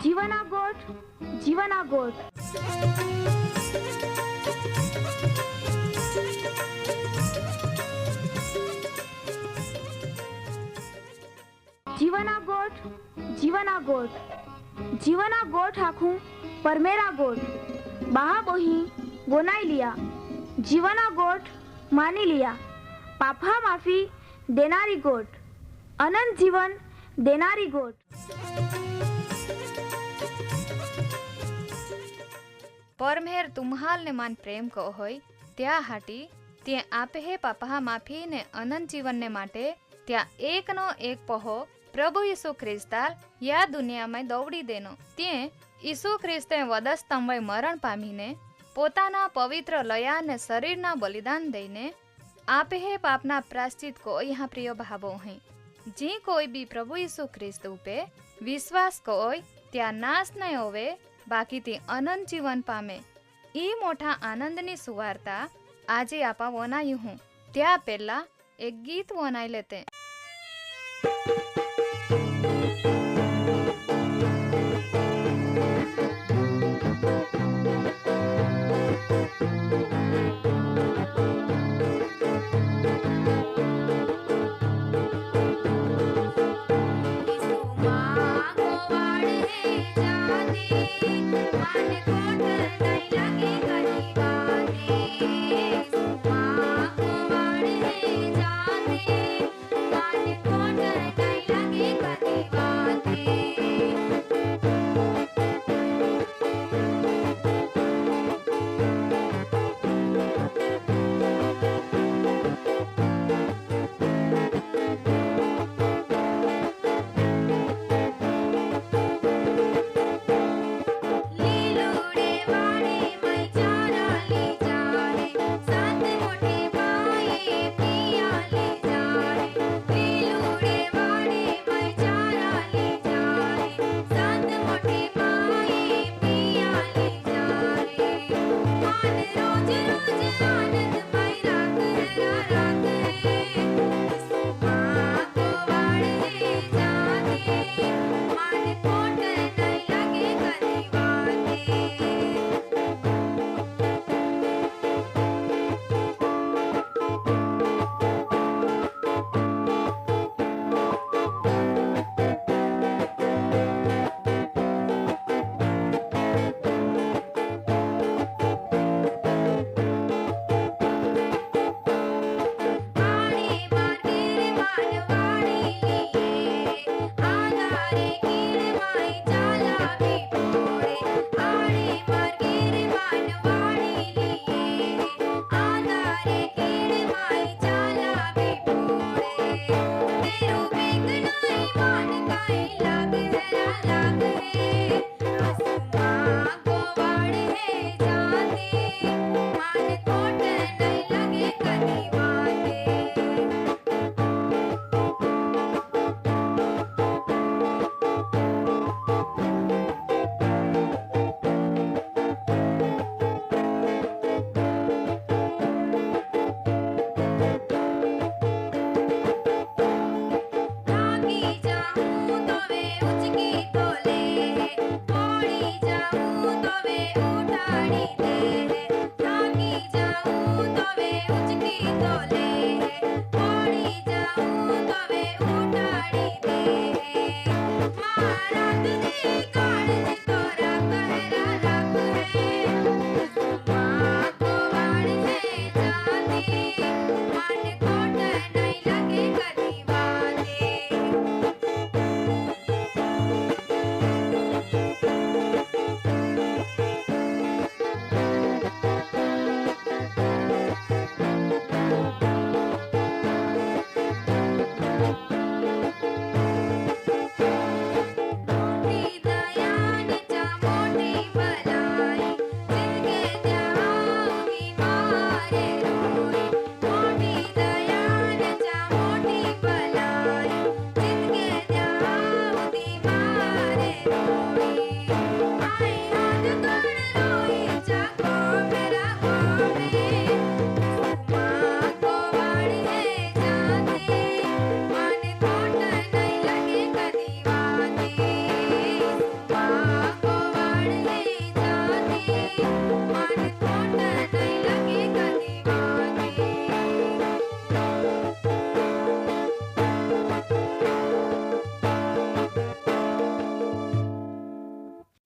जीवना गोठ जीवना गोठ जीवना गोठ जीवना गोठ जीवना गोठ आखूं परमेरा गोठ बहा बोही बोनाई लिया जीवना गोठ मानी लिया पापा माफी देनारी गोठ अनंत जीवन देनारी गोठ परमेर तुम्हाल ने मान प्रेम को होय त्या हाटी ते आपे हे पापा माफी ने अनंत जीवन ने माटे त्या एक नो एक पहो प्रभु यीशु ख्रिस्ताल या दुनिया में दौड़ी देनो ते यीशु ख्रिस्ते वधस्तंभे मरण पामीने पोताना पवित्र लया ने शरीरना बलिदान दईने आपे हे पापना प्रायश्चित को यहाँ प्रिय भावो हैं जी कोई भी प्रभु यीशु ख्रिस्त उपे विश्वास कोय त्या नाश नहीं होवे बाकी ते अनंत जीवन पामे ई मोटा आनंदनी सुवार्ता आजे आपा वनायु हूँ त्या पहला एक गीत वनाई लेते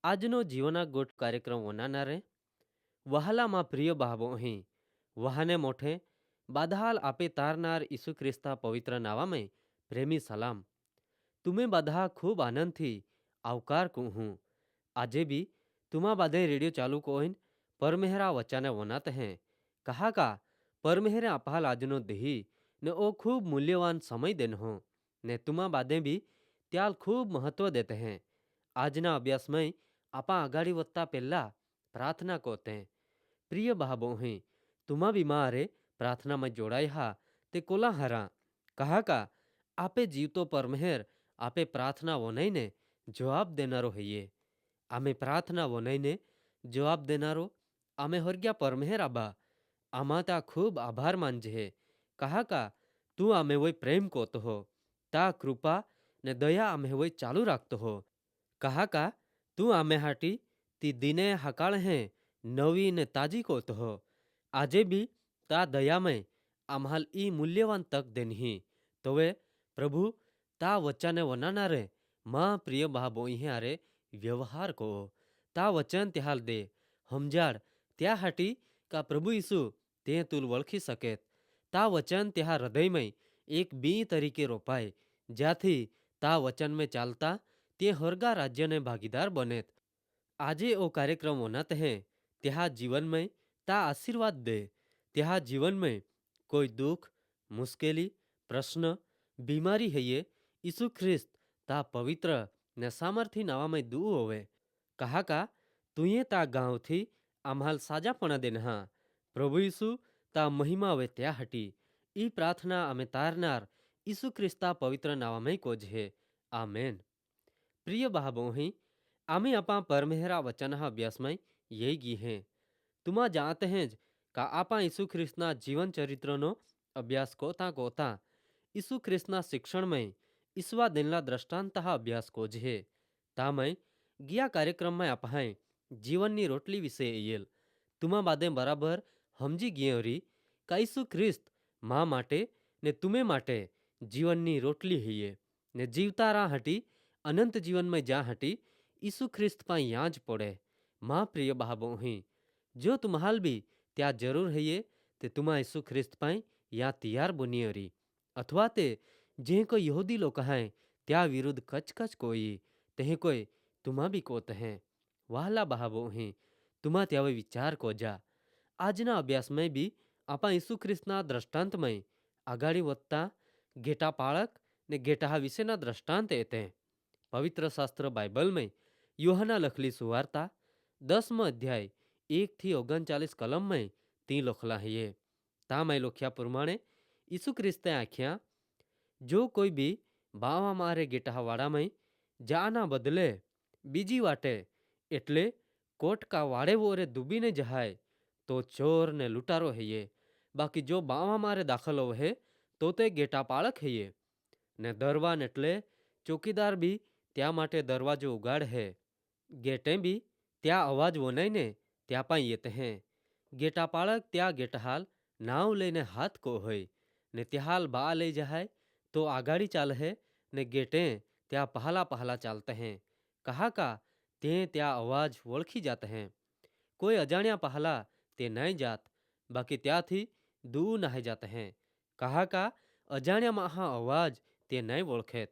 આજનો જીવના ગોઠ કાર્યક્રમ વનાનારે વહાલામાં પ્રિય બાબો અહીં વહાને મોઠે બાદહાલ આપે તારનાર ઈસુ ખ્રિસ્તા પવિત્ર નાવામાં પ્રેમી સલામ. તુમે બધા ખૂબ આનંદથી આવકાર કહું. આજે બી તુમા બાધે રેડિયો ચાલુ કોઈન પરમેહરા વચાને વનાત હે કહા કા પરમેહરે અપાલ આજનો દેહી ને ઓ ખૂબ મૂલ્યવાન સમય દેન હો ને તુમા બાદે બી ત્યાલ ખૂબ મહત્વ દેતે હે. આજના અભ્યાસમાં આપા આગાડી વધતા પહેલા પ્રાર્થના કોતે પ્રિય બાબો અહીં તુમા બીમારે પ્રાર્થનામાં જોડાઈ હા તે કોલા હરા કહા કા આપે જીવતો પરમેહર આપે પ્રાર્થના વનાઈને જવાબ દેનારો હૈયે. આમે પ્રાર્થના વનાઈને જવાબ દેનારો આમે હરગ્યા પરમેહર આબા આમાં તા ખૂબ આભાર માનજે કહા કા તું આમે વોય પ્રેમ કોતો હો તા કૃપા ને દયા આમે વોય ચાલુ રાખતો હો કહા કા તું આમે હાટી તી દિને હકાળ હે નવી ને તાજી કોતો હો. આજે બી તા દયામય આમ્હાલ ઈ મૂલ્યવાન તક દેનહી તોવે પ્રભુ તા વચ્ચાને વનાનારે માં પ્રિય બાબો હારે વ્યવહાર કો તા વચન ત્યાલ દે સમજાડ ત્યાં હાટી કા પ્રભુ ઈસુ તે તુલ વળખી સકેત તા વચન ત્યાં હૃદયમય એક બી તરીકે રોપાય જ્યાંથી તા વચન મેં ચાલતા તે હરગા રાજ્યને ભાગીદાર બનેત. આજે ઓ કાર્યક્રમ વનાત હે ત્યાં જીવનમય તા આશીર્વાદ દે ત્યાં જીવનમય કોઈ દુઃખ મુશ્કેલી પ્રશ્ન બીમારી હૈયે ઈસુ ખ્રિસ્ત તા પવિત્ર ને સામર્થિ નાવામાં દૂ હોવે કહા કા તુંએ તા ગાંવથી આમ્હાલ સાજાપણા દેન હા પ્રભુ ઈસુ તા મહિમા હવે ત્યાં હટી ઈ પ્રાર્થના અમે તારનાર ઈસુ ખ્રિસ્તા પવિત્ર નાવામાં કોજહે આમેન. પ્રિય બાબો અહીં આમે આપા પરમેહરા વચનના અભ્યાસમાં યઈ ગી હે તુમા જાત હે જ કા આપા ઈસુ ખ્રિસ્તના જીવન ચરિત્રનો અભ્યાસ કોતા કોતા ઈસુ ખ્રિસ્તના શિક્ષણમય ઈસવા દેનલા દ્રષ્ટાંતઃ અભ્યાસ કોજહે તામય ગયા કાર્યક્રમમાં અપાય જીવનની રોટલી વિશે એયેલ તુમા બાદે બરાબર સમજી ગયેરી કા ઈસુ ખ્રિસ્ત મા માટે ને તુમે માટે જીવનની રોટલી હૈયે ને જીવતારા હટી અનંત જીવનમાં જ્યાં હટી ઈસુ ખ્રિસ્ત પા યાં જ પડે. માં પ્રિય બાબો અહીં જો તુમ્હાલ બી ત્યાં જરૂર હૈયે તે તુમા ઈસુ ખ્રિસ્ત પાઈ યાં તૈયાર બનિયરી અથવા તે જે કોઈ યહૂદી લોક હૈ ત્યાં વિરુદ્ધ કચકચ કોઈ તે કોઈ તુમા બી કોત હૈ વાહલા બાબો અહીં તુમા ત્યાં વિચાર કોજા. આજના અભ્યાસમાં બી આપા ઈસુ ખ્રિસ્તના દ્રષ્ટાંતમય આગાડી વધતા ઘેટા પાળક ને ઘેટા વિશેના દ્રષ્ટાંત એતે પવિત્ર શાસ્ત્ર બાઇબલમાં યોહાના લખલી સુવાર્તા 10 અધ્યાય 1-39 કલમમાં તી લખલા હૈયે તામાં લખ્યા પ્રમાણે ઈસુ ખ્રિસ્તે આખ્યા જો કોઈ બી બાવા મારે ગેટા વાડામાં જાના બદલે બીજી વાટે એટલે કોટકા વાડે વોરે ડૂબીને જહાય તો ચોર ને લૂંટારો હૈયે બાકી જો બાવા મારે દાખલ હે તો તે ગેટા પાળક હૈયે ને દરવાન એટલે ચોકીદાર બી ત્યાં માટે દરવાજો ઉગાડ હે ગેટે બી ત્યાં અવાજ વનાઈને ત્યાં પાઈ યેત હે ગેટા પાળક ત્યાં ગેટહાલ નાવ લઈને હાથ કો હોય ને ત્યાહાલ બા લઈ જહાય તો આગાડી ચાલ હે ને ગેટે ત્યાં પહલા પહલા ચાલતે હે કહા કા તે ત્યાં અવાજ વળખી જાત હે કોઈ અજાણ્યા પહલા તે નહીં જાત બાકી ત્યાંથી દૂર નાહી જાત હે કહા કા અજાણ્યામાં હા અવાજ તે નહીં વળખેત.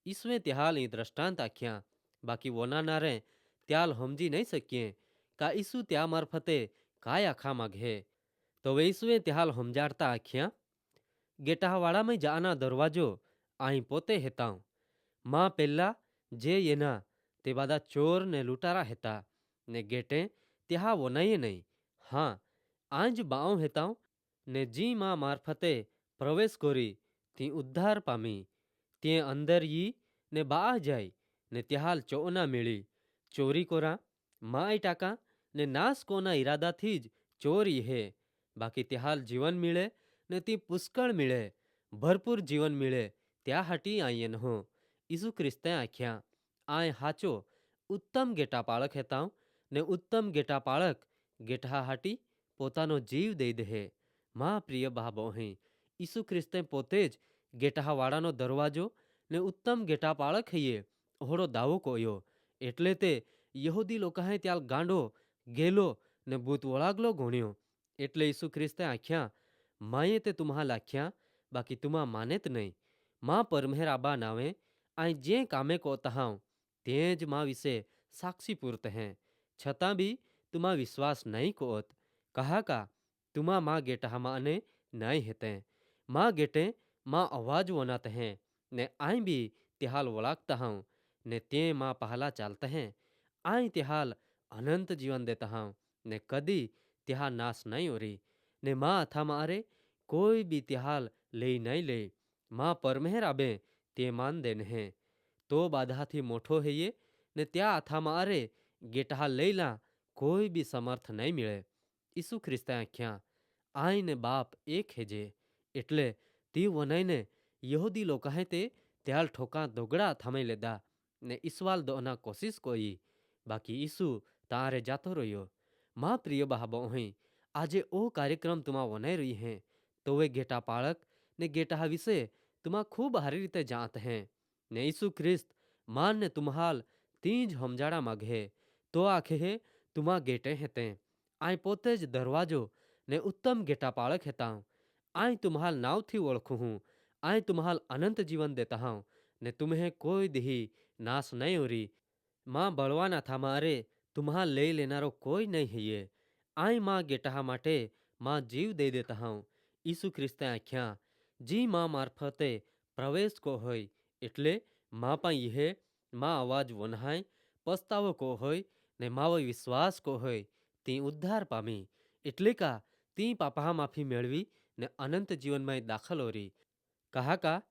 ઈસવે ત્યાહાલ ઈ દ્રષ્ટાંત આખ્યા બાકી વનાનારે ત્યાલ સમજી નહીં શકીએ કા ઈસુ ત્યાં મારફતે કાય આખા માગે તો ઈસુએ ત્યાહાલ સમજાડતા આખ્યા ગેટાવાળામાં જાના દરવાજો અહીં પોતે હેતા માં પહેલા જે એના તે બધા ચોર ને લૂંટારા હેતા ને ગેટે ત્યાં વનાઈએ નહીં હા આંજ બાઉ હેતા ને જી માં મારફતે પ્રવેશ કરી તી ઉદ્ધાર પામી તે અંદર ઈ ને બા જાય ને ત્યાહાલ ચોના મેળી ચોરી કોરા માય ટાકા ને નાશ કોના ઈરાદાથી જ ચોરી હે બાકી ત્યાહાલ જીવન મિળે ને તી પુષ્કળ મિળે ભરપૂર જીવન મિળે ત્યાં હાટી આયન હો. ઈસુ ખ્રિસ્તે આખ્યા આય હાચો ઉત્તમ ગેટા પાળક હેતા ને ઉત્તમ ગેટા પાળક ગેઠા હાટી પોતાનો જીવ દઈ દે. માં પ્રિય બાબો અહીં ઈસુ ખ્રિસ્તે પોતે જ ગેટાવાળાનો દરવાજો ને ઉત્તમ ગેટા પાળક હૈયે ઓહડો દાવો કોયો એટલે તે યહૂદી લોકોએ ત્યાં ગાંડો ગેલો ને ભૂત વળાગલો ગણ્યો. એટલે ઈસુ ખ્રિસ્તે આખ્યા, માએ તે તુમ્હાલ આખ્યા, બાકી તુમા માનેત નહીં. માં પરમેર આબા નાવે આઈ જે કામે કો તહાઉં તે જ માં વિશે સાક્ષી પૂરત हैं, છતાં બી તુમા વિશ્વાસ નહીં કોત. કહા કા તુમા માં गेटहामा અને નહીં હેતે. માં गेटे માં અવાજ વનાત हैं ને આઈ બી तिहाल वळागता हूँ ने ते माँ पहला चालते हैं. आई तिहाल अनंत जीवन देता हूँ ने कदी तिहा नाश नहीं हो रही ने माँ अथा मारे कोई भी तिहाल ले नहीं ले. माँ परमेहर आबे ते मान देन है तो बाधा थी मोठो है ये ने त्या अथा मारे गेटहा लेला कोई भी समर्थ नहीं मिले. ईसु ख्रिस्ता आख्या आई ने बाप एक है जे એટલે ती वनाईने यहूदी लोकाहे ते त्याल ठोका दोगड़ा थामे लेदा ने ईसवाल दोना कोशिश कोई. बाकी ईसु तारे जातो रह्यो. माँ प्रिय बहाबो ही आजे ओ कार्यक्रम तुमा वनाई रही हैं तो वे गेटा पाळक ने गेटा विषे तुमा खूब हारी रीते जात हैं ने ईसु ख्रिस्त मान ने तुम्हाल तीज हमजाड़ा मागे तो आखे है तुमा गेटे हेते. आई पोते ज दरवाजो ने उत्तम गेटा पाळक हेता. आई तुम्हाल नाव थी ओळखू हूँ. आई तुम्हाल अनंत जीवन देता हूँ ने तुम्हें कोई दिही नाश नहीं हो रही. माँ बलवाना था मारे तुम्हाल ले लेनारो कोई नहीं है ये. आई माँ गेटा माटे माँ जीव दे देता हूँ. ईसु ख्रिस्ते आख्या जी माँ मार्फते प्रवेश को होय એટલે माँ पा यहे माँ आवाज वनहाय पस्तावो को होय ने मावो विश्वास को होय ती उद्धार पामी એટલે का ती पापा माफी मेळवी ने अनंत जीवन में दाखल हो रही. कहा का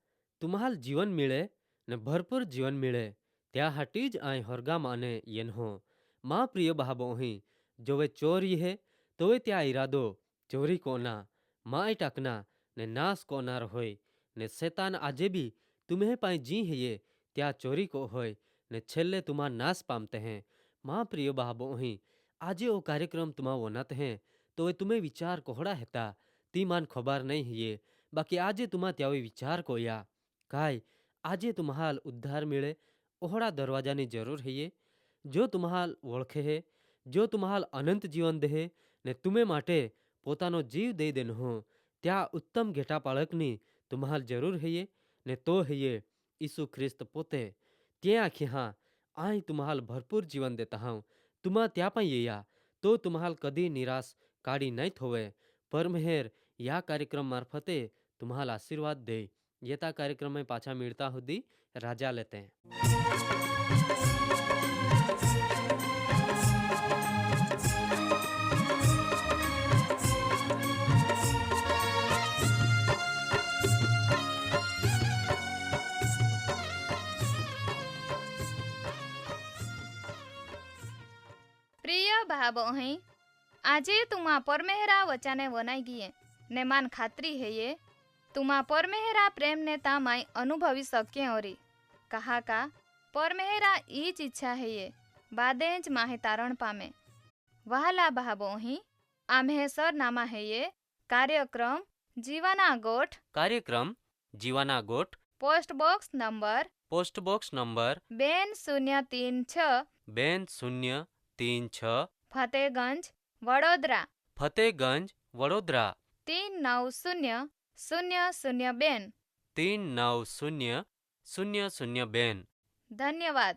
तुम्हाल जीवन मिले ने भरपूर जीवन मिले त्या हाटी ज आई हरगा माने येन हो. माँ प्रिय बहाबो ही जो वे चोरी है तो वे त्या इरादो चोरी कोना माँ टाकना ने नाश कोनार होय ने शैतान आजे भी तुम्हें पाए जी है ये त्या चोरी को होय ने छेल्ले तुमा नाश पामते हैं. माँ प्रिय बहाबो ही आजे ओ कार्यक्रम तुमा वनात हैं तो वे तुम्हें विचार कोहड़ा हेता ती मान खबर नहीं है ये. बाकी आजे तुमा त्यावे विचार कोया काय आजे तुम्हाल उद्धार मिले ओहड़ा दरवाजानी जरूर है ये जो तुम्हाल ओळखे है जो तुम्हाल अनंत जीवन दे ने तुम्हें माटे पोतानो जीव दे देन हो त्या उत्तम घेटा पाळकनी तुम्हाल जरूर है ये ने तो है ये ईसु ख्रिस्त पोते ते आखी हाँ आई तुम्हाल भरपूर जीवन देता हूँ. तुमा त्या पण येया तो तुम्हाल कधी निराश काढी नहीं थोवे. परमेहर या कार्यक्रम मार्फते तुम्हाल आशीर्वाद दे. येता कार्यक्रम में पाछा मिलता हुदी राजा लेते हैं. પ્રિય ભાવો અહીં આજે તુમા પરમેહરા વચાને વનાઈ ગીએ ને માન ખાતરી है ये तुमा परमेहरा प्रेम ने तामाई अनुभवी सके ओरी. कहा का परमेहरा ईच इच्छा है ये बादेज माहे तारण पामे. वहाला भावो ही आम्हे सरनामा है ये कार्यक्रम जीवाना गोठ post box number 2036 Fatehganj Vadodara 390002. धन्यवाद.